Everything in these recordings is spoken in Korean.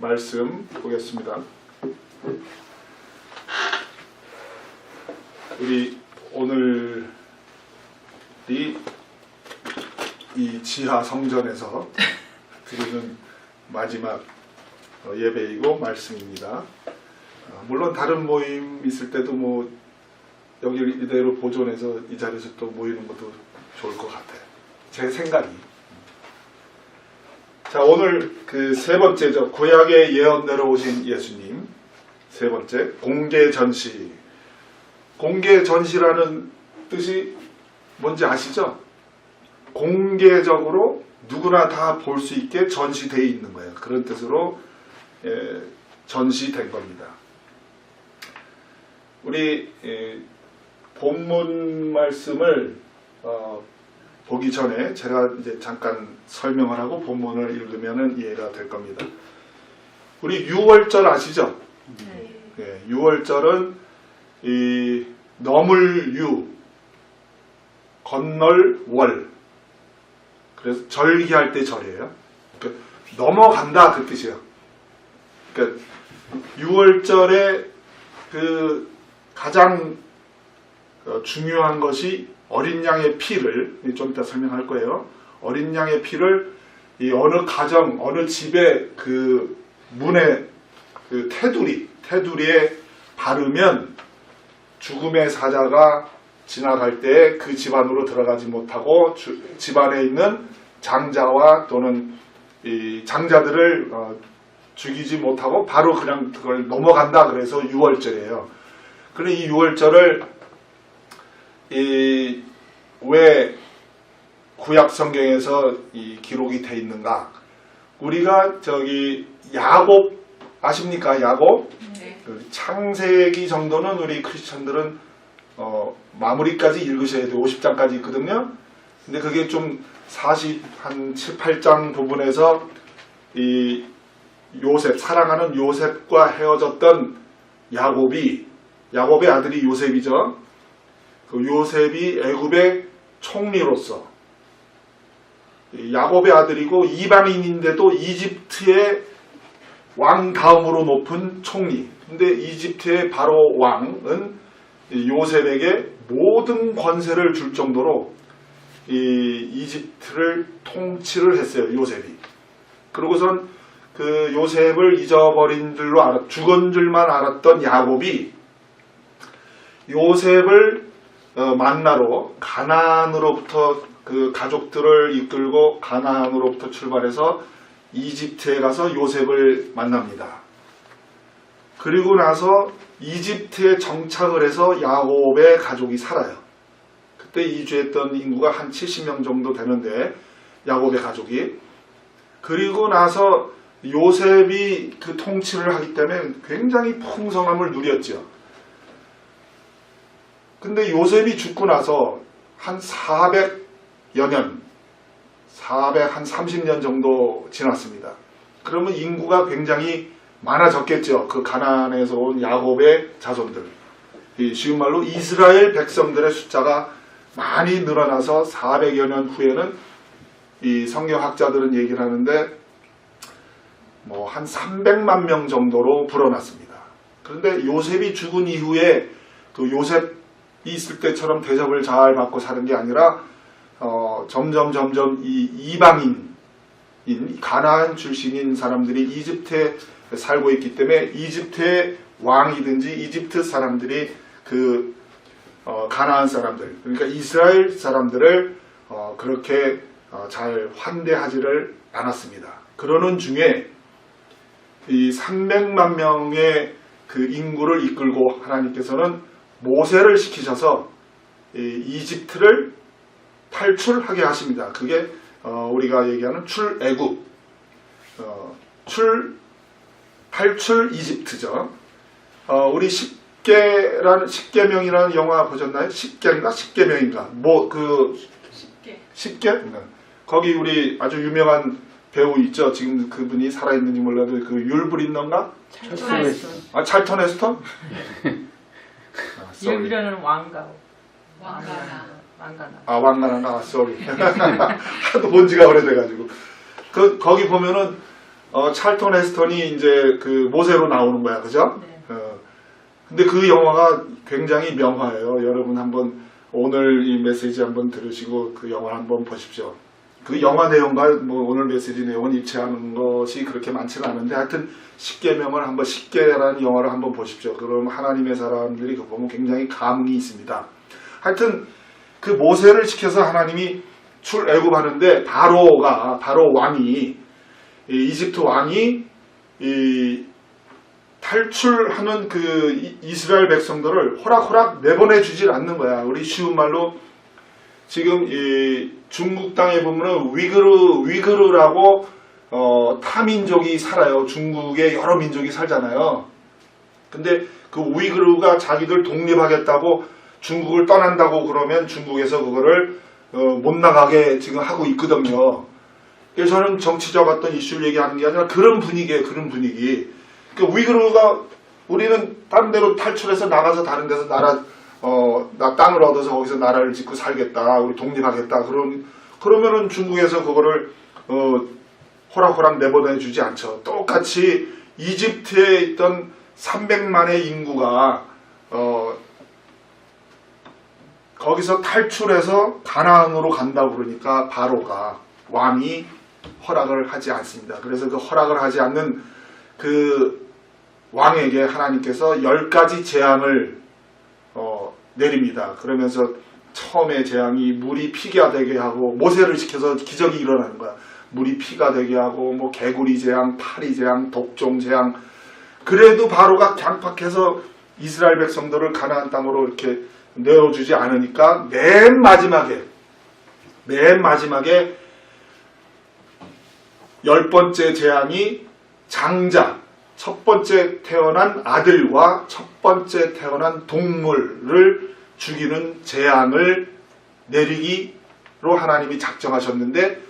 말씀 보겠습니다. 우리 오늘이 이 지하 성전에서 드리는 마지막 예배이고 말씀입니다. 물론 다른 모임 있을 때도 뭐 여기 이대로 보존해서 이 자리에서 또 모이는 것도 좋을 것 같아요. 제 생각이. 자, 오늘 그 세 번째죠. 구약의 예언대로 오신 예수님. 세 번째, 공개 전시. 공개 전시라는 뜻이 뭔지 아시죠? 공개적으로 누구나 다 볼 수 있게 전시되어 있는 거예요. 그런 뜻으로 전시된 겁니다. 우리 본문 말씀을 보기 전에 제가 이제 잠깐 설명을 하고 본문을 읽으면 이해가 될 겁니다. 우리 유월절 아시죠? 네. 유월절은 이 넘을 유, 건널 월. 그래서 절기할 때 절이에요. 그러니까 넘어간다 그 뜻이에요. 그러니까 유월절에 그 가장 중요한 것이 어린 양의 피를, 좀 이따 설명할 거예요. 어린 양의 피를 이 어느 가정, 어느 집의 그 문에 그 테두리에 바르면 죽음의 사자가 지나갈 때 그 집안으로 들어가지 못하고 집안에 있는 장자와 또는 이 장자들을 죽이지 못하고 바로 그냥 그걸 넘어간다. 그래서 유월절이에요. 그런데 이 유월절을 왜 구약 성경에서 이 기록이 돼 있는가? 우리가 저기 야곱 아십니까? 야곱? 네. 창세기 정도는 우리 크리스천들은 마무리까지 읽으셔야 돼요. 50장까지 있거든요. 근데 그게 좀 한 7, 8장 부분에서 이 요셉, 사랑하는 요셉과 헤어졌던 야곱의 아들이 요셉이죠. 그 요셉이 애굽의 총리로서 야곱의 아들이고 이방인인데도 이집트의 왕 다음으로 높은 총리. 근데 이집트의 바로 왕은 요셉에게 모든 권세를 줄 정도로 이집트를 통치를 했어요. 요셉이. 그러고선 그 요셉을 잊어버린 줄로 죽은 줄만 알았던 야곱이 요셉을 만나러 가나안으로부터 그 가족들을 이끌고 가나안으로부터 출발해서 이집트에 가서 요셉을 만납니다. 그리고 나서 이집트에 정착을 해서 야곱의 가족이 살아요. 그때 이주했던 인구가 한 70명 정도 되는데 야곱의 가족이. 그리고 나서 요셉이 그 통치를 하기 때문에 굉장히 풍성함을 누렸죠. 근데 요셉이 죽고 나서 한 400여 년, 한 30년 정도 지났습니다. 그러면 인구가 굉장히 많아졌겠죠. 그 가나안에서 온 야곱의 자손들. 쉬운 말로 이스라엘 백성들의 숫자가 많이 늘어나서 400여 년 후에는 이 성경학자들은 얘기를 하는데 뭐 한 300만 명 정도로 불어났습니다. 그런데 요셉이 죽은 이후에 그 요셉이 있을 때처럼 대접을 잘 받고 사는 게 아니라 점점 이 이방인 가나안 출신인 사람들이 이집트에 살고 있기 때문에 이집트의 왕이든지 이집트 사람들이 그 가나안 사람들, 그러니까 이스라엘 사람들을 그렇게 잘 환대하지를 않았습니다. 그러는 중에 이 300만 명의 그 인구를 이끌고 하나님께서는 모세를 시키셔서 이집트를 탈출하게 하십니다. 그게 우리가 얘기하는 출애굽, 탈출 이집트죠. 우리 십계명이라는 영화 보셨나요? 십계명인가? 십계? 거기 우리 아주 유명한 배우 있죠. 지금 그분이 살아있는지 몰라도 그 율브린너인가? 찰턴 헤스턴? 율브린너는 왕가나. 왕가나, 쏘리. 하도 본 지가 오래돼가지고. 거기 보면은 찰턴 헤스턴이 이제 그 모세로 나오는 거야, 그죠? 네. 근데 그 영화가 굉장히 명화예요. 여러분 한번 오늘 이 메시지 한번 들으시고 그 영화 한번 보십시오. 그 영화 내용과 뭐 오늘 메시지 내용은 일치하는 것이 그렇게 많지는 않은데 하여튼 10계명을 한번 10계라는 영화를 한번 보십시오. 그럼 하나님의 사람들이 그거 보면 굉장히 감흥이 있습니다. 하여튼 그 모세를 시켜서 하나님이 출애굽하는데 바로 왕이 이집트 왕이 탈출하는 그 이스라엘 백성들을 호락호락 내보내 주질 않는 거야. 우리 쉬운 말로 지금 이 중국 땅에 보면은 위그르라고 타민족이 살아요. 중국에 여러 민족이 살잖아요. 근데 그 위그르가 자기들 독립하겠다고 중국을 떠난다고 그러면 중국에서 그거를 못 나가게 지금 하고 있거든요. 그래서 저는 정치적 어떤 이슈를 얘기하는 게 아니라 그런 분위기예요. 그런 분위기. 그 위그르가 우리는 다른 데로 탈출해서 나가서 다른 데서 나 땅을 얻어서 거기서 나라를 짓고 살겠다. 우리 독립하겠다. 그러면은 중국에서 그거를 호락호락 내보내 주지 않죠. 똑같이 이집트에 있던 300만의 인구가 거기서 탈출해서 가나안으로 간다고 그러니까 바로가 왕이 허락을 하지 않습니다. 그래서 그 허락을 하지 않는 그 왕에게 하나님께서 10가지 재앙을 내립니다. 그러면서 처음에 재앙이 물이 피가 되게 하고 모세를 시켜서 기적이 일어나는 거야. 물이 피가 되게 하고 뭐 개구리 재앙, 파리 재앙, 독종 재앙. 그래도 바로가 강팍해서 이스라엘 백성들을 가나안 땅으로 이렇게 내어주지 않으니까 맨 마지막에 10번째 재앙이 장자, 첫 번째 태어난 아들과 첫 번째 태어난 동물을 죽이는 재앙을 내리기로 하나님이 작정하셨는데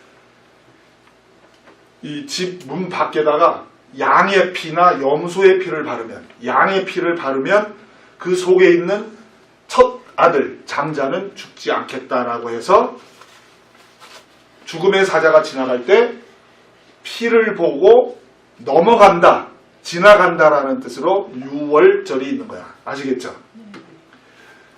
이 집 문 밖에다가 양의 피나 염소의 피를 바르면 그 속에 있는 첫 아들 장자는 죽지 않겠다라고 해서 죽음의 사자가 지나갈 때 피를 보고 넘어간다, 지나간다라는 뜻으로 유월절이 있는 거야. 아시겠죠?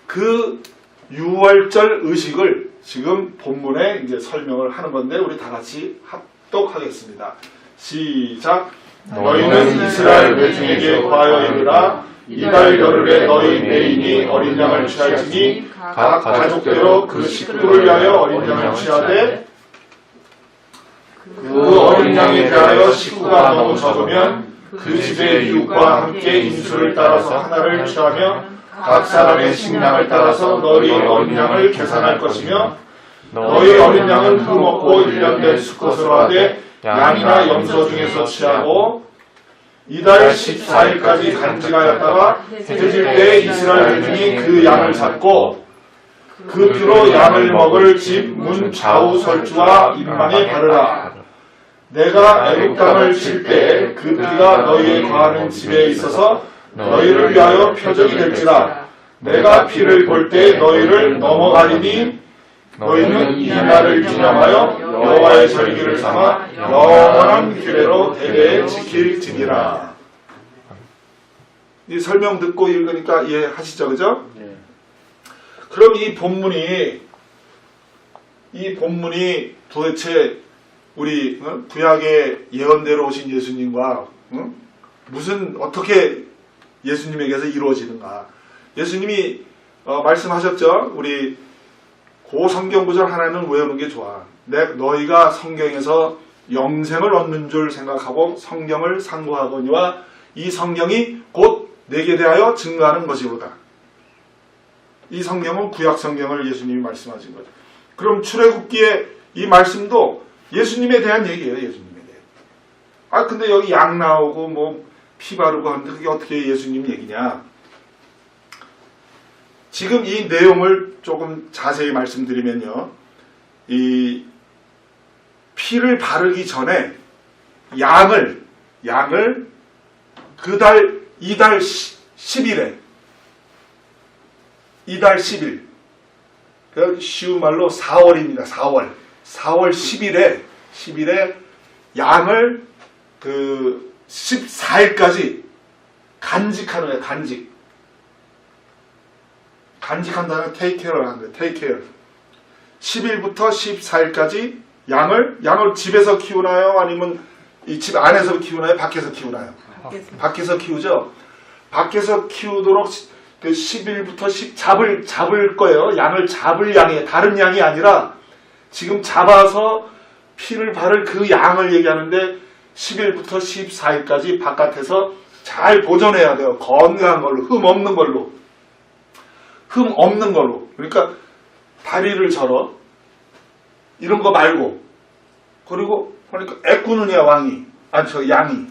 그 유월절 의식을 지금 본문에 이제 설명을 하는 건데 우리 다 같이 합독하겠습니다. 시작. 너희는 이스라엘 회중에게 과하여 이르라. 이달 열흘에 너희 매인이 어린 양을 취할지니 각 가족대로 그 식구를 위하여 어린 양을 취하되 그 어린 양에 대하여 식구가 너무 적으면 그 집의 이웃과 함께 인수를 따라서 하나를 취하며 각 사람의 식량을 따라서 너희 어린 양을 계산할 것이며 너희 어린 양은 흠없고 1년 된 수컷으로 하되 양이나 염소 중에서 취하고 이달 14일까지 간직하였다가 해질 때 이스라엘 중이 그 양을 잡고 그 피로 양을 먹을 집 문 좌우 설주와 인망에 바르라. 내가 애굽 땅을 칠 때 그 피가 너희의 거하는 집에 있어서 너희를 위하여 표적이 될지라. 내가 피를 볼 때 너희를 넘어가리니 너희는 이 날을 기념하여 여호와의 절기를 삼아 영원한 규례로 대대에 지킬지니라. 이 설명 듣고 읽으니까 이해하시죠, 그죠? 네. 그럼 이 본문이 도대체 우리 구약의 예언대로 오신 예수님과 어떻게 예수님에게서 이루어지는가? 예수님이 말씀하셨죠. 우리 그 성경 구절 하나는 외우는 게 좋아. 너희가 성경에서 영생을 얻는 줄 생각하고 성경을 상고하거니와 이 성경이 곧 내게 대하여 증거하는 것이로다. 이 성경은 구약 성경을 예수님이 말씀하신 거죠. 그럼 출애굽기의 이 말씀도 예수님에 대한 얘기예요. 예수님에 대해. 근데 여기 양 나오고 뭐 피 바르고 하는데 그게 어떻게 예수님 얘기냐? 지금 이 내용을 조금 자세히 말씀드리면요. 이 피를 바르기 전에 양을 이달 10일에 이달 10일 쉬운 말로 4월입니다. 4월 10일에 양을 그 14일까지 간직하는 거예요. 간직한다는 take care를 하는 거예요. take care. 10일부터 14일까지 양을 집에서 키우나요? 아니면 이 집 안에서 키우나요? 밖에서 키우나요? 밖에서 키우죠. 밖에서 키우도록 그 10일부터 잡을 거예요. 양을 잡을 양이에요. 다른 양이 아니라 지금 잡아서 피를 바를 그 양을 얘기하는데 10일부터 14일까지 바깥에서 잘 보존해야 돼요. 건강한 걸로, 흠 없는 걸로. 그러니까 다리를 절어. 이런 거 말고. 그리고 그러니까 애꾸느냐 양이.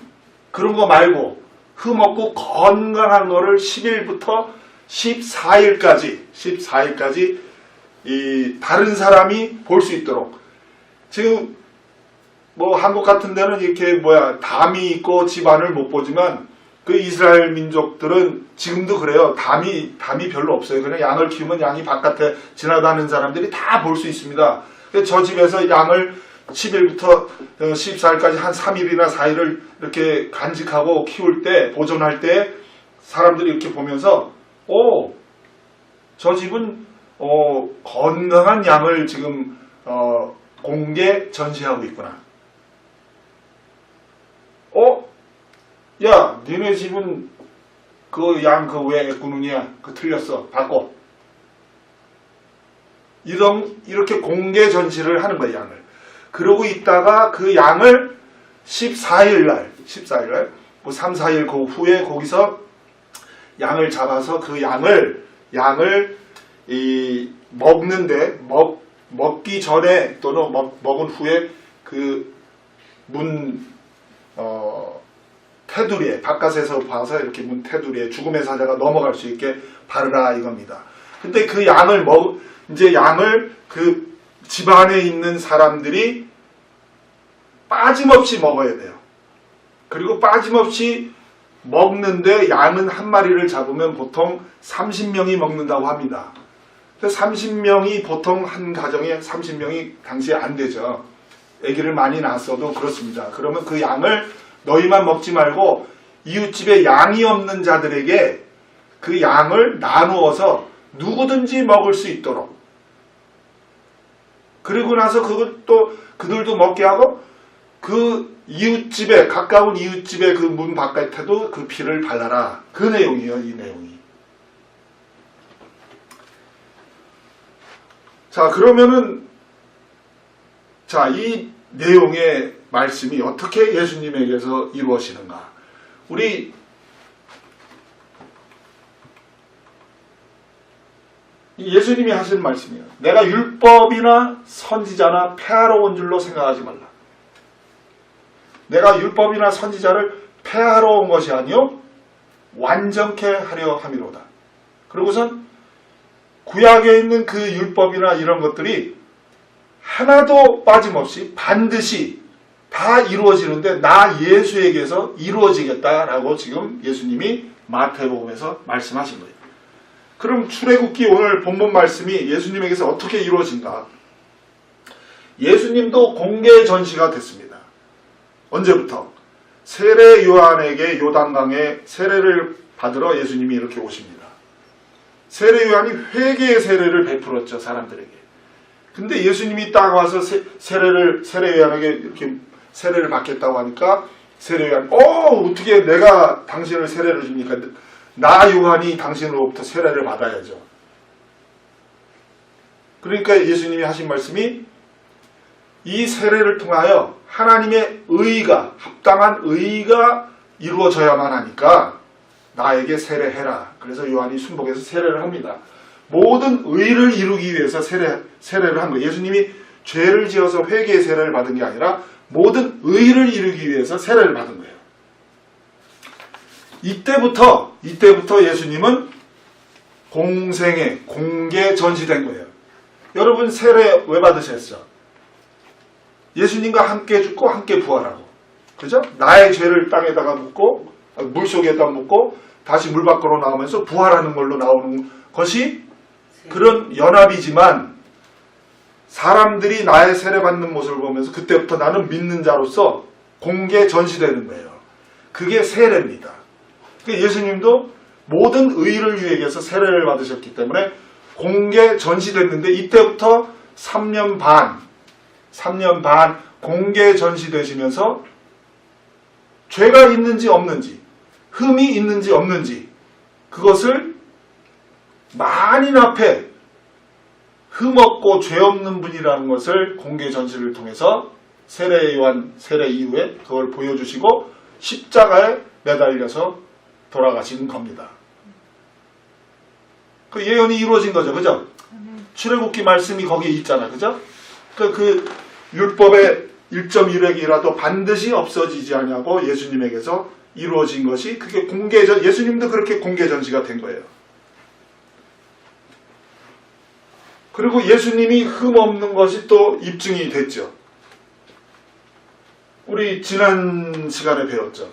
그런 거 말고 흠 없고 건강한 거를 10일부터 14일까지 이 다른 사람이 볼 수 있도록. 지금 뭐 한국 같은 데는 이렇게 담이 있고 집안을 못 보지만 그 이스라엘 민족들은 지금도 그래요. 담이 별로 없어요. 그냥 양을 키우면 양이 바깥에 지나다니는 사람들이 다 볼 수 있습니다. 저 집에서 양을 10일부터 14일까지 한 3일이나 4일을 이렇게 간직하고 키울 때, 보존할 때 사람들이 이렇게 보면서 저 집은 건강한 양을 지금 공개 전시하고 있구나. 야, 니네 집은 그 양 왜 애꾸느냐? 틀렸어. 바꿔. 이렇게 공개 전시를 하는 거예요, 양을. 그러고 있다가 그 양을 14일 날, 뭐 3, 4일 그 후에 거기서 양을 잡아서 그 양을 먹는데, 먹기 전에 또는 먹은 후에 그 테두리에, 바깥에서 봐서 이렇게 문 테두리에 죽음의 사자가 넘어갈 수 있게 바르라 이겁니다. 근데 그 양을 그 집안에 있는 사람들이 빠짐없이 먹어야 돼요. 그리고 빠짐없이 먹는데 양은 한 마리를 잡으면 보통 30명이 먹는다고 합니다. 30명이 보통 한 가정에 30명이 당시에 안 되죠. 아기를 많이 낳았어도 그렇습니다. 그러면 그 양을 너희만 먹지 말고 이웃집에 양이 없는 자들에게 그 양을 나누어서 누구든지 먹을 수 있도록. 그리고 나서 그들도 먹게 하고 그 이웃집에, 가까운 이웃집에 그 문 바깥에도 그 피를 발라라. 그 내용이에요, 이 내용이. 자, 그러면은 이 내용의 말씀이 어떻게 예수님에게서 이루어지는가? 우리 예수님이 하신 말씀이에요. 내가 율법이나 선지자나 폐하러 온 줄로 생각하지 말라. 내가 율법이나 선지자를 폐하러 온 것이 아니요 완전케 하려 함이로다. 그리고선 구약에 있는 그 율법이나 이런 것들이 하나도 빠짐없이 반드시 다 이루어지는데 나 예수에게서 이루어지겠다라고 지금 예수님이 마태복음에서 말씀하신 거예요. 그럼 출애굽기 오늘 본문 말씀이 예수님에게서 어떻게 이루어진가? 예수님도 공개 전시가 됐습니다. 언제부터? 세례 요한에게 요단강에 세례를 받으러 예수님이 이렇게 오십니다. 세례 요한이 회개의 세례를 베풀었죠, 사람들에게. 근데 예수님이 딱 와서 세례 요한에게 이렇게 세례를 받겠다고 하니까 세례 요한이 어떻게 내가 당신을 세례를 줍니까? 나 요한이 당신으로부터 세례를 받아야죠. 그러니까 예수님이 하신 말씀이 이 세례를 통하여 하나님의 의가, 합당한 의가 이루어져야만 하니까 나에게 세례해라. 그래서 요한이 순복에서 세례를 합니다. 모든 의를 이루기 위해서 세례를 한 거예요. 예수님이 죄를 지어서 회개의 세례를 받은 게 아니라 모든 의를 이루기 위해서 세례를 받은 거예요. 이때부터 예수님은 공생에 공개 전시된 거예요. 여러분 세례 왜 받으셨어? 예수님과 함께 죽고 함께 부활하고, 그죠? 나의 죄를 땅에다가 묻고 물속에다 묻고 다시 물 밖으로 나오면서 부활하는 걸로 나오는 것이 그런 연합이지만 사람들이 나의 세례받는 모습을 보면서 그때부터 나는 믿는 자로서 공개 전시되는 거예요. 그게 세례입니다. 그러니까 예수님도 모든 의를 위해서 세례를 받으셨기 때문에 공개 전시됐는데 이때부터 3년 반 공개 전시되시면서 죄가 있는지 없는지, 흠이 있는지 없는지 그것을 만인 앞에 흠없고 죄 없는 분이라는 것을 공개 전시를 통해서 세례 요한 세례 이후에 그걸 보여주시고 십자가에 매달려서 돌아가신 겁니다. 그 예언이 이루어진 거죠. 그죠? 출애굽기 말씀이 거기에 있잖아. 그죠? 그 율법의 1.1획이라도 반드시 없어지지 아니하고 예수님에게서 이루어진 것이 그게 예수님도 그렇게 공개 전시가 된 거예요. 그리고 예수님이 흠 없는 것이 또 입증이 됐죠. 우리 지난 시간에 배웠죠.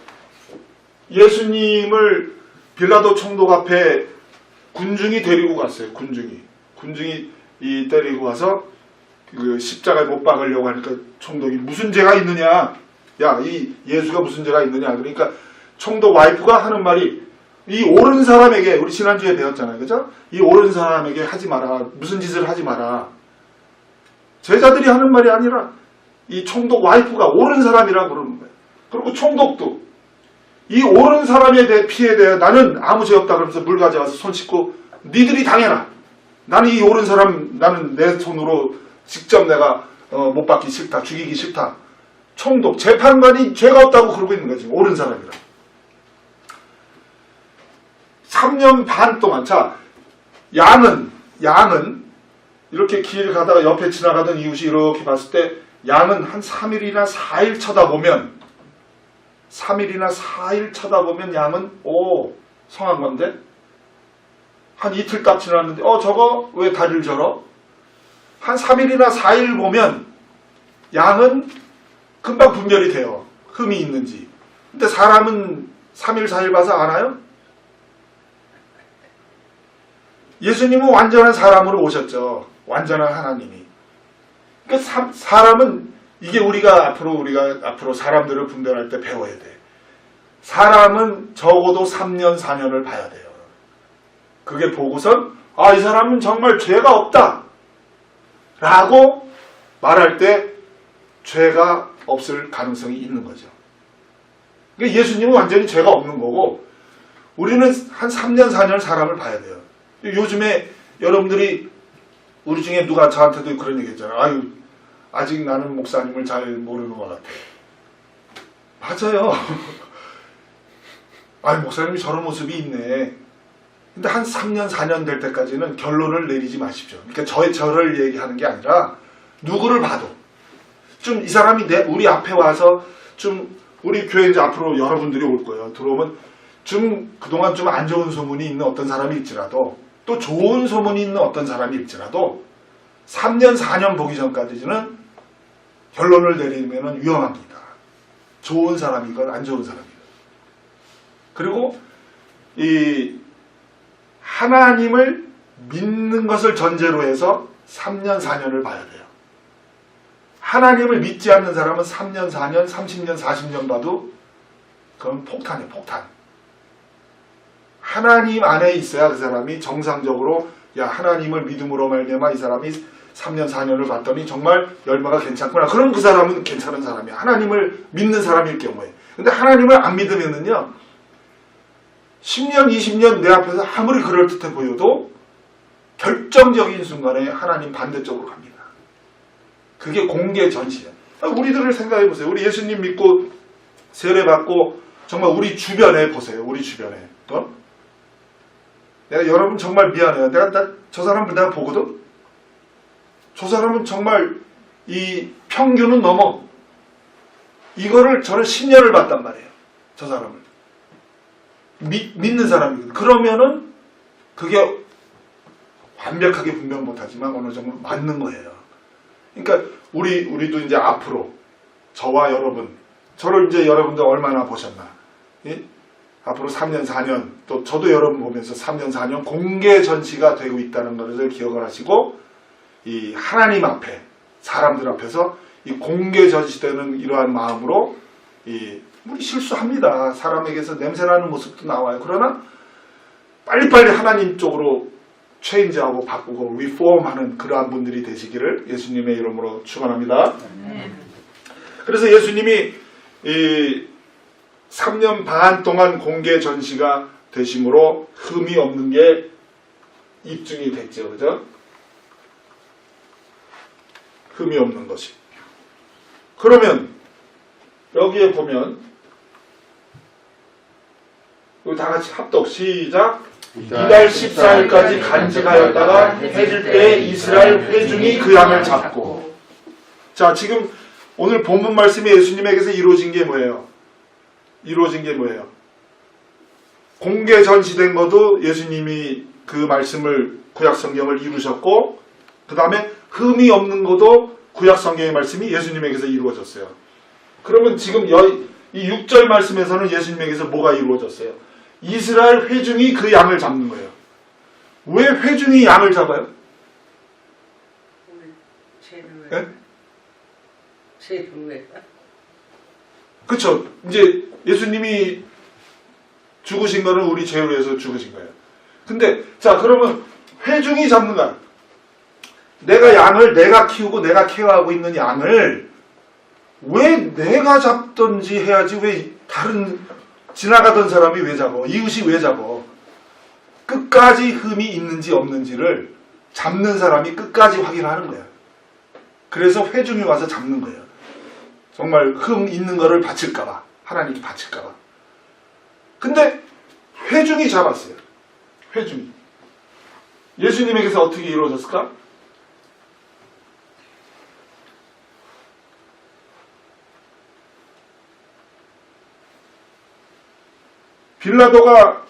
예수님을 빌라도 총독 앞에 군중이 데리고 갔어요. 군중이 데리고 가서 그 십자가에 못 박으려고 하니까 총독이 무슨 죄가 있느냐? 야, 이 예수가 무슨 죄가 있느냐? 그러니까 총독 와이프가 하는 말이 이 옳은 사람에게, 우리 지난주에 배웠잖아요. 그죠? 이 옳은 사람에게 하지 마라. 무슨 짓을 하지 마라. 제자들이 하는 말이 아니라 이 총독 와이프가 옳은 사람이라고 그러는 거예요. 그리고 총독도 이 옳은 사람에 대해 피해에 대해 나는 아무 죄 없다 그러면서 물 가져와서 손 씻고 니들이 당해라. 나는 이 옳은 사람 나는 내 손으로 직접 내가 못 받기 싫다. 죽이기 싫다. 총독, 재판관이 죄가 없다고 그러고 있는 거지. 옳은 사람이라. 3년 반 동안 양은 이렇게 길 가다가 옆에 지나가던 이웃이 이렇게 봤을 때 양은 한 3일이나 4일 쳐다보면 양은 성한 건데 한 이틀 딱 지났는데 저거 왜 다리를 절어? 한 3일이나 4일 보면 양은 금방 분별이 돼요. 흠이 있는지. 근데 사람은 3일 4일 봐서 알아요? 예수님은 완전한 사람으로 오셨죠. 완전한 하나님이. 그러니까 사람은 이게 우리가 앞으로 사람들을 분별할 때 배워야 돼. 사람은 적어도 3년 4년을 봐야 돼요. 그게 보고선 이 사람은 정말 죄가 없다 라고 말할 때 죄가 없을 가능성이 있는 거죠. 그러니까 예수님은 완전히 죄가 없는 거고 우리는 한 3년 4년 사람을 봐야 돼요. 요즘에 여러분들이 우리 중에 누가 저한테도 그런 얘기 했잖아요. 아직 나는 목사님을 잘 모르는 것 같아. 맞아요. 목사님이 저런 모습이 있네. 근데 한 3년 4년 될 때까지는 결론을 내리지 마십시오. 그러니까 저를 얘기하는 게 아니라 누구를 봐도 좀 이 사람이 우리 앞에 와서 좀 우리 교회 이제 앞으로 여러분들이 올 거예요. 들어오면 좀 그동안 좀 안 좋은 소문이 있는 어떤 사람이 있지라도 또 좋은 소문이 있는 어떤 사람이 있지라도 3년 4년 보기 전까지는 결론을 내리면 위험합니다. 좋은 사람이건 안 좋은 사람이건. 그리고 이 하나님을 믿는 것을 전제로 해서 3년 4년을 봐야 돼요. 하나님을 믿지 않는 사람은 3년 4년 30년 40년 봐도 그건 폭탄이에요. 폭탄. 하나님 안에 있어야 그 사람이 정상적으로 하나님을 믿음으로 말미암아 이 사람이 3년 4년을 봤더니 정말 열매가 괜찮구나. 그럼 그 사람은 괜찮은 사람이야. 하나님을 믿는 사람일 경우에. 근데 하나님을 안 믿으면은요 10년 20년 내 앞에서 아무리 그럴듯해 보여도 결정적인 순간에 하나님 반대쪽으로 갑니다. 그게 공개 전시예요. 우리들을 생각해 보세요. 우리 예수님 믿고 세례받고 정말 우리 주변에 보세요. 우리 주변에. 내가 여러분 정말 미안해요. 저 사람을 내가 보거든. 저 사람은 정말 이 평균은 넘어. 이거를 저는 10년을 봤단 말이에요. 저 사람을. 믿는 사람이거든. 그러면은 그게 완벽하게 분별 못하지만 어느 정도 맞는 거예요. 그러니까 우리도 이제 앞으로 저와 여러분, 저를 이제 여러분들 얼마나 보셨나? 예? 앞으로 3년 4년 또 저도 여러분 보면서 3년 4년 공개 전시가 되고 있다는 것을 기억을 하시고 이 하나님 앞에 사람들 앞에서 이 공개 전시되는 이러한 마음으로 우리 실수합니다. 사람에게서 냄새나는 모습도 나와요. 그러나 빨리빨리 하나님 쪽으로 체인지하고 바꾸고 리폼하는 그러한 분들이 되시기를 예수님의 이름으로 축원합니다. 그래서 예수님이 3년 반 동안 공개 전시가 되심으로 흠이 없는 게 입증이 됐죠. 그죠? 흠이 없는 것이. 그러면 여기에 보면 우리 다 같이 합독 시작. 이달 14일까지 간직하였다가 해질 때 이스라엘 회중이 그 양을 잡고. 자, 지금 오늘 본문 말씀이 예수님에게서 이루어진 게 뭐예요? 이루어진 게 뭐예요? 공개 전시된 것도 예수님이 그 말씀을 구약 성경을 이루셨고, 그 다음에 흠이 없는 것도 구약 성경의 말씀이 예수님에게서 이루어졌어요. 그러면 지금 이 6절 말씀에서는 예수님에게서 뭐가 이루어졌어요? 이스라엘 회중이 그 양을 잡는 거예요. 왜 회중이 양을 잡아요? 네? 그렇죠. 이제 예수님이 죽으신 거는 우리 죄를 위해서 죽으신 거예요. 근데 자, 그러면 회중이 잡는 거야. 내가 키우고 내가 케어하고 있는 양을 왜 내가 잡든지 해야지 왜 다른 지나가던 사람이 왜 잡어? 이웃이 왜 잡어? 끝까지 흠이 있는지 없는지를 잡는 사람이 끝까지 확인하는 거야. 그래서 회중이 와서 잡는 거예요. 정말 흠 있는 거를 바칠까봐, 하나님께 바칠까봐. 근데 회중이 잡았어요. 회중이. 예수님에게서 어떻게 이루어졌을까? 빌라도가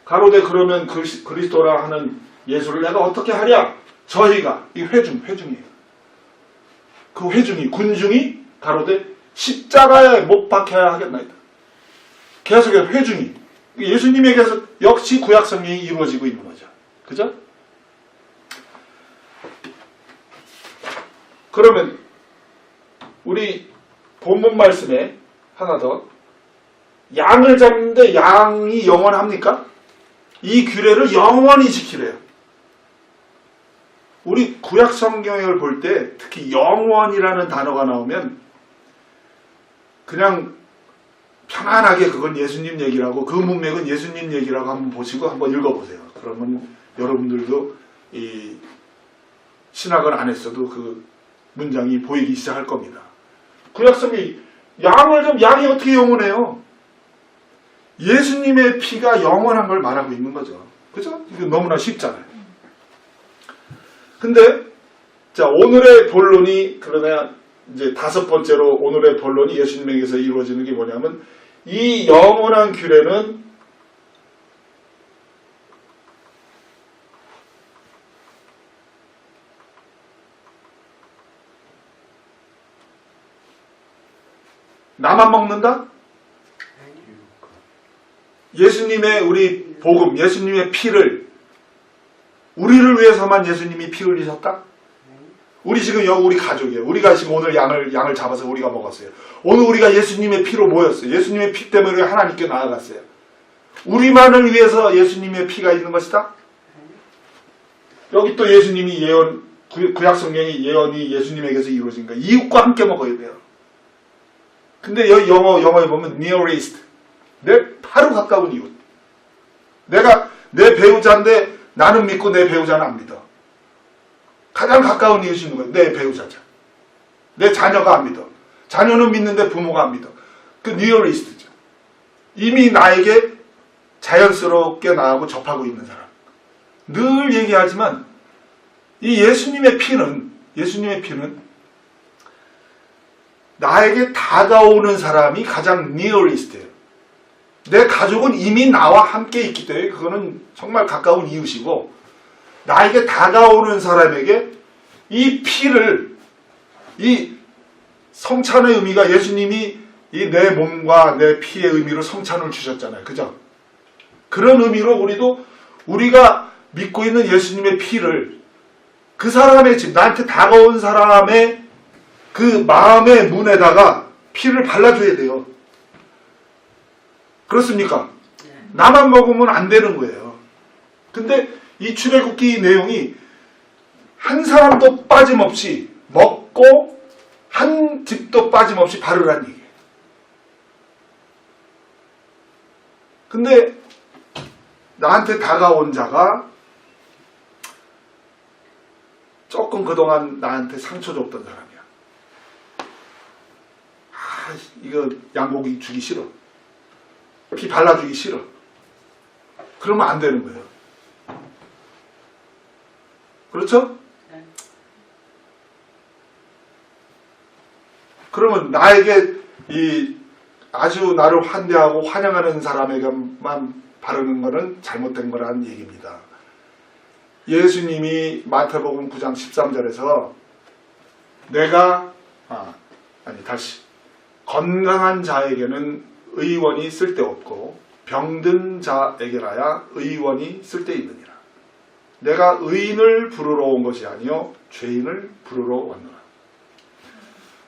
가로되 그러면 그리스도라 하는 예수를 내가 어떻게 하랴? 저희가, 이 회중이에요. 그 회중이, 군중이 가로되 십자가에 못 박혀야 하겠나이다. 계속해서 회중이. 예수님에게서 역시 구약 성경이 이루어지고 있는 거죠. 그죠? 그러면 우리 본문 말씀에 하나 더. 양을 잡는데 양이 영원합니까? 이 규례를 영원히 지키래요. 우리 구약 성경을 볼 때 특히 영원이라는 단어가 나오면 그냥 편안하게 그건 예수님 얘기라고, 그 문맥은 예수님 얘기라고 한번 보시고 한번 읽어보세요. 그러면 여러분들도 이 신학을 안 했어도 그 문장이 보이기 시작할 겁니다. 구약 성경이 양이 어떻게 영원해요? 예수님의 피가 영원한 걸 말하고 있는 거죠. 그죠? 이거 너무나 쉽잖아요. 근데, 자, 오늘의 본론이, 그러면 이제 5번째로 오늘의 본론이 예수님에게서 이루어지는 게 뭐냐면, 이 영원한 규례는 나만 먹는다? 예수님의 우리 복음, 예수님의 피를 우리를 위해서만 예수님이 피 흘리셨다? 우리 지금 우리 가족이에요. 우리가 지금 오늘 양을 잡아서 우리가 먹었어요. 오늘 우리가 예수님의 피로 모였어요. 예수님의 피 때문에 하나님께 나아갔어요. 우리만을 위해서 예수님의 피가 있는 것이다? 여기 또 예수님이 구약 성경의 예언이 예수님에게서 이루어진 거예요. 이웃과 함께 먹어야 돼요. 근데 여기 영어에 보면 nearest, 내 바로 가까운 이웃. 내가 내 배우자인데 나는 믿고 내 배우자는 안 믿어. 가장 가까운 이웃이 누구야? 내 배우자죠. 내 자녀가 안 믿어. 자녀는 믿는데 부모가 안 믿어. 그 nearest죠. 이미 나에게 자연스럽게 나하고 접하고 있는 사람. 늘 얘기하지만 이 예수님의 피는 나에게 다가오는 사람이 가장 nearest예요. 내 가족은 이미 나와 함께 있기 때문에 그거는 정말 가까운 이웃이고, 나에게 다가오는 사람에게 이 피를, 이 성찬의 의미가 예수님이 이 내 몸과 내 피의 의미로 성찬을 주셨잖아요. 그죠? 그런 의미로 우리가 믿고 있는 예수님의 피를 그 사람의 집, 나한테 다가온 사람의 그 마음의 문에다가 피를 발라줘야 돼요. 그렇습니까? 나만 먹으면 안 되는 거예요. 근데 이 출애굽기 내용이 한 사람도 빠짐없이 먹고 한 집도 빠짐없이 바르라는 얘기예요. 근데 나한테 다가온 자가 조금 그동안 나한테 상처 줬던 사람이야. 이거 양고기 주기 싫어. 피 발라주기 싫어. 그러면 안 되는 거예요. 그렇죠? 그러면 나에게 이 아주 나를 환대하고 환영하는 사람에게만 바르는 것은 잘못된 거라는 얘기입니다. 예수님이 마태복음 9장 13절에서 내가 건강한 자에게는 의원이 쓸데없고 병든 자에게라야 의원이 쓸데있느니라. 내가 의인을 부르러 온 것이 아니요 죄인을 부르러 왔노라.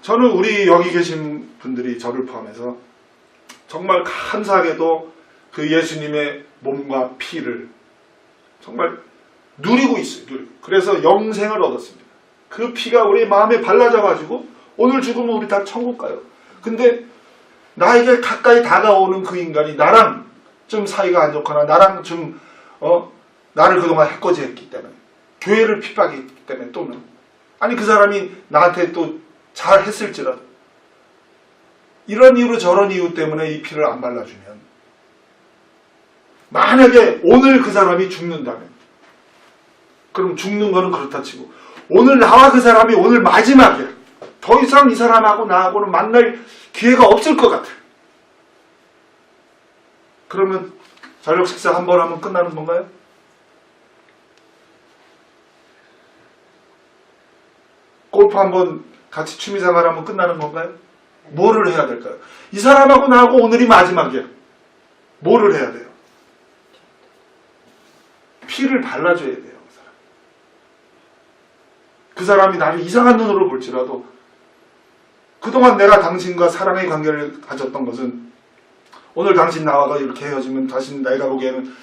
저는 우리 여기 계신 분들이 저를 포함해서 정말 감사하게도 그 예수님의 몸과 피를 정말 누리고 있어요. 그래서 영생을 얻었습니다. 그 피가 우리 마음에 발라져가지고 오늘 죽으면 우리 다 천국 가요. 근데 나에게 가까이 다가오는 그 인간이 나랑 좀 사이가 안 좋거나 나랑 좀 나를 그동안 해코지했기 때문에 교회를 핍박했기 때문에 또는 아니 그 사람이 나한테 또 잘했을지라도 이런 이유로 저런 이유 때문에 이 피를 안 발라주면 만약에 오늘 그 사람이 죽는다면 그럼 죽는 거는 그렇다 치고 오늘 나와 그 사람이 오늘 마지막이야. 더 이상 이 사람하고 나하고는 만날 기회가 없을 것 같아. 그러면 저녁 식사 한 번 하면 끝나는 건가요? 골프 한 번 같이 취미생활 하면 끝나는 건가요? 뭐를 해야 될까요? 이 사람하고 나하고 오늘이 마지막이야. 뭐를 해야 돼요? 피를 발라줘야 돼요. 그 사람이 나를 이상한 눈으로 볼지라도 그동안 내가 당신과 사랑의 관계를 가졌던 것은 오늘 당신 나와 이렇게 헤어지면 다시 내가 보기에는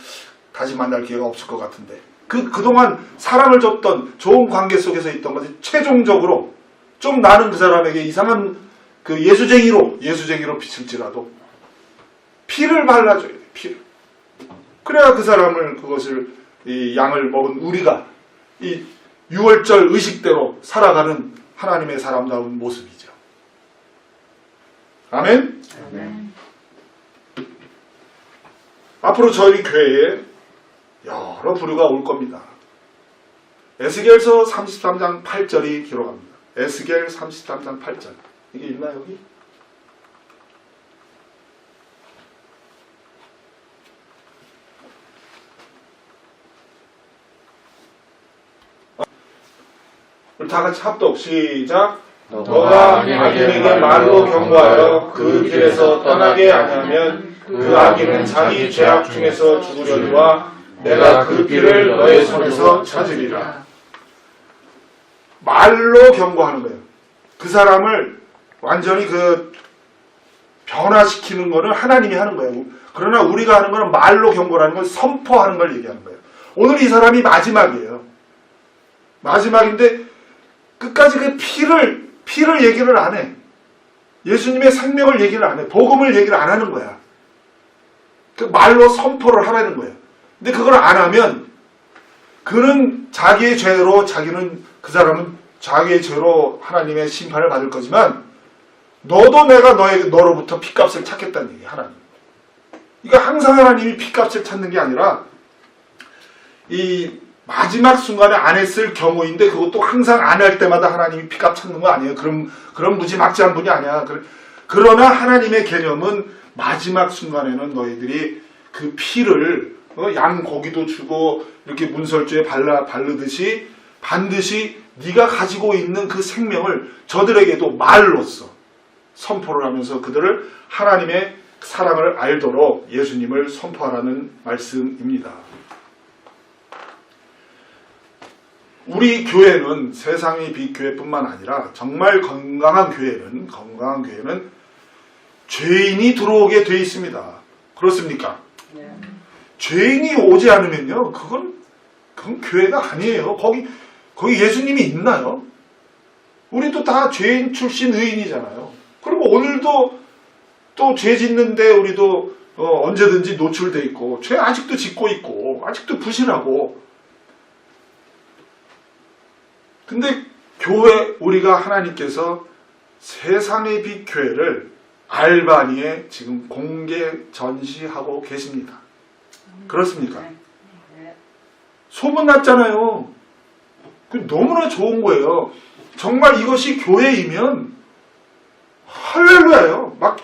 다시 만날 기회가 없을 것 같은데 그동안 사랑을 줬던 좋은 관계 속에서 있던 것이 최종적으로 좀 나는 그 사람에게 이상한 그 예수쟁이로 비칠지라도 피를 발라줘야 돼. 피를. 그래야 그 사람을 그것을 이 양을 먹은 우리가 이 6월절 의식대로 살아가는 하나님의 사람다운 모습이죠. 아멘? 아멘. 앞으로 저희 교회에 여러 부류가 올 겁니다. 에스겔서 33장 8절이 기록합니다. 에스겔 33장 8절. 이게 있나 여기? 우리 다 같이 합독 시작. 너가 악인에게 말로 경고하여 그 길에서 떠나게 아니하면 그 악인은 자기 죄악 중에서 죽으려니와 내가 그 길을 너의 손에서 찾으리라. 말로 경고하는 거예요. 그 사람을 완전히 변화시키는 거는 하나님이 하는 거예요. 그러나 우리가 하는 거는 말로 경고라는 건 선포하는 걸 얘기하는 거예요. 오늘 이 사람이 마지막이에요. 마지막인데 끝까지 그 피를 얘기를 안 해. 예수님의 생명을 얘기를 안 해. 복음을 얘기를 안 하는 거야. 그 말로 선포를 하라는 거예요. 근데 그걸 안 하면 그는 자기의 죄로 그 사람은 자기의 죄로 하나님의 심판을 받을 거지만 너도 내가 너로부터 핏값을 찾겠다는 얘기야. 하나님. 그러니까 항상 하나님이 핏값을 찾는 게 아니라 이 마지막 순간에 안 했을 경우인데 그것도 항상 안 할 때마다 하나님이 핏값 찾는 거 아니에요. 그럼 무지막지한 분이 아니야. 그러나 하나님의 개념은 마지막 순간에는 너희들이 그 피를 양 고기도 주고 이렇게 문설주에 바르듯이 반드시 네가 가지고 있는 그 생명을 저들에게도 말로써 선포를 하면서 그들을 하나님의 사랑을 알도록 예수님을 선포하라는 말씀입니다. 우리 교회는 세상의 빛교회뿐만 아니라 정말 건강한 교회는 죄인이 들어오게 돼 있습니다. 그렇습니까? 네. 죄인이 오지 않으면요, 그건 교회가 아니에요. 거기 예수님이 있나요? 우리도 다 죄인 출신 의인이잖아요. 그리고 오늘도 또 죄 짓는데 우리도 언제든지 노출돼 있고, 죄 아직도 짓고 있고, 아직도 부실하고. 근데 교회, 우리가 하나님께서 세상의 빛 교회를 알바니에 지금 공개 전시하고 계십니다. 그렇습니까? 네. 소문났잖아요. 너무나 좋은 거예요. 정말 이것이 교회이면 할렐루야예요. 막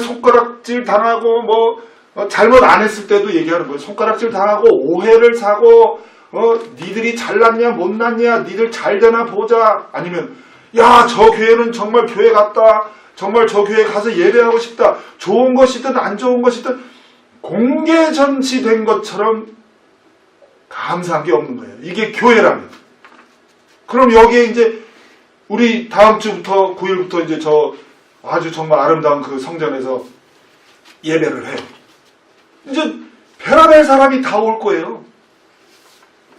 손가락질 당하고 잘못 안 했을 때도 얘기하는 거예요. 손가락질 당하고 오해를 사고 니들이 잘났냐 못났냐, 니들 잘되나 보자. 아니면 저 교회는 정말 교회 같다. 정말 저 교회 가서 예배하고 싶다. 좋은 것이든 안 좋은 것이든 공개 전시된 것처럼 감사한 게 없는 거예요. 이게 교회라면. 그럼 여기에 이제 우리 다음 주부터 9일부터 이제 저 아주 정말 아름다운 그 성전에서 예배를 해요. 이제 별의별 사람이 다 올 거예요.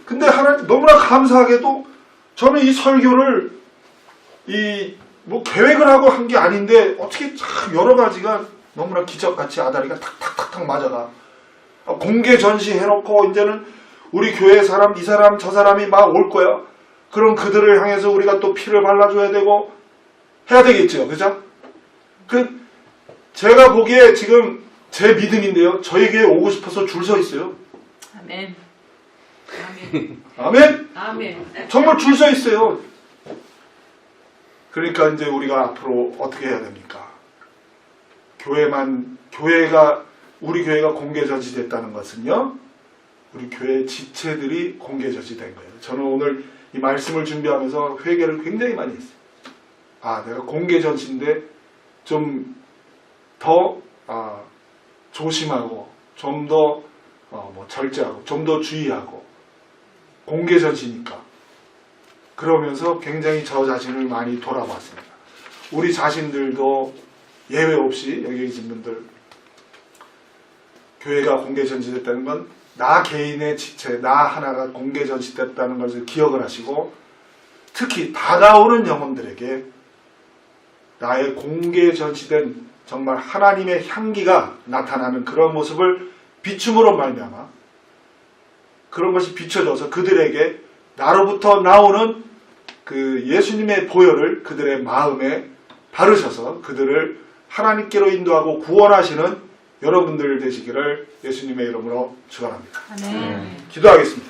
근데 하나님 너무나 감사하게도 저는 이 설교를 계획을 하고 한 게 아닌데 어떻게 참 여러 가지가 너무나 기적같이 아다리가 탁탁탁탁 맞아가. 공개 전시해놓고 이제는 우리 교회 사람, 이 사람, 저 사람이 막 올 거야. 그럼 그들을 향해서 우리가 또 피를 발라줘야 되고 해야 되겠죠. 그죠? 제가 보기에 지금 제 믿음인데요. 저희 교회 오고 싶어서 줄 서 있어요. 아멘. 아멘. 아멘? 아멘. 정말 줄 서 있어요. 그러니까 이제 우리가 앞으로 어떻게 해야 됩니까? 우리 교회가 공개 전시됐다는 것은요, 우리 교회 지체들이 공개 전시된 거예요. 저는 오늘 이 말씀을 준비하면서 회개를 굉장히 많이 했어요. 내가 공개 전시인데 좀 더 조심하고, 좀 더 절제하고, 좀 더 주의하고, 공개 전시니까. 그러면서 굉장히 저 자신을 많이 돌아봤습니다. 우리 자신들도 예외 없이 여기 계신 분들, 교회가 공개 전시됐다는 건 나 개인의 지체, 나 하나가 공개 전시됐다는 것을 기억을 하시고, 특히 다가오는 영혼들에게 나의 공개 전시된 정말 하나님의 향기가 나타나는 그런 모습을 비춤으로 말미암아 그런 것이 비춰져서 그들에게 나로부터 나오는 그 예수님의 보혈을 그들의 마음에 바르셔서 그들을 하나님께로 인도하고 구원하시는 여러분들 되시기를 예수님의 이름으로 축원합니다. 아멘. 기도하겠습니다.